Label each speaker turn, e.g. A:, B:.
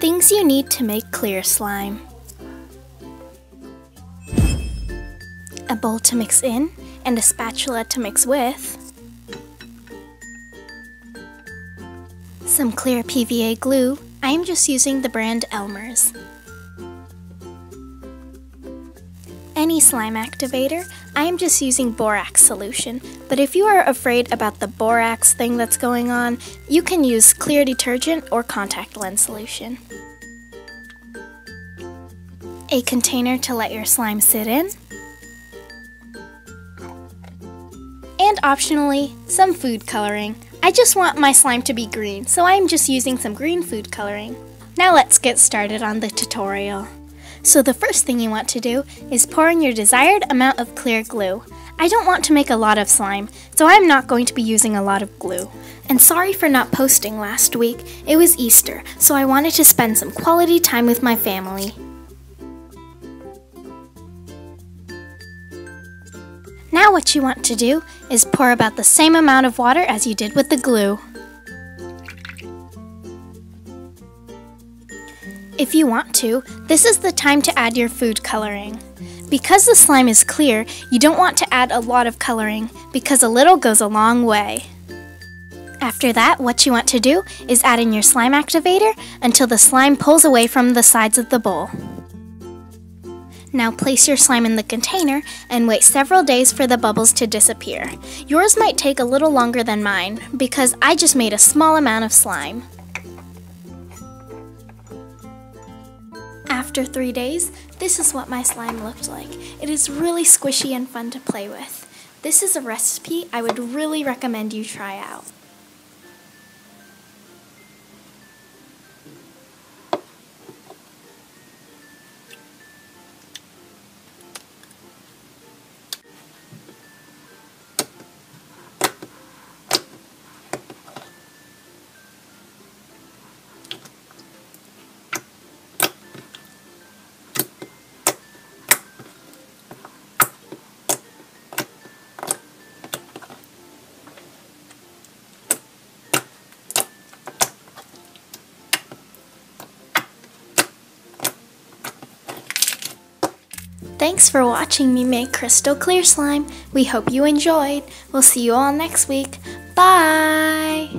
A: Things you need to make clear slime: a bowl to mix in and a spatula to mix with, some clear PVA glue. I am just using the brand Elmer's. Any slime activator. I am just using borax solution, but if you are afraid about the borax thing that's going on, you can use clear detergent or contact lens solution. A container to let your slime sit in, and optionally, some food coloring. I just want my slime to be green, so I'm just using some green food coloring. Now let's get started on the tutorial. So the first thing you want to do is pour in your desired amount of clear glue. I don't want to make a lot of slime, so I'm not going to be using a lot of glue. And sorry for not posting last week. It was Easter, so I wanted to spend some quality time with my family. Now what you want to do is pour about the same amount of water as you did with the glue. If you want to, this is the time to add your food coloring. Because the slime is clear, you don't want to add a lot of coloring because a little goes a long way. After that, what you want to do is add in your slime activator until the slime pulls away from the sides of the bowl. Now place your slime in the container and wait several days for the bubbles to disappear. Yours might take a little longer than mine because I just made a small amount of slime. After 3 days, this is what my slime looked like. It is really squishy and fun to play with. This is a recipe I would really recommend you try out. Thanks for watching me make crystal clear slime. We hope you enjoyed. We'll see you all next week. Bye!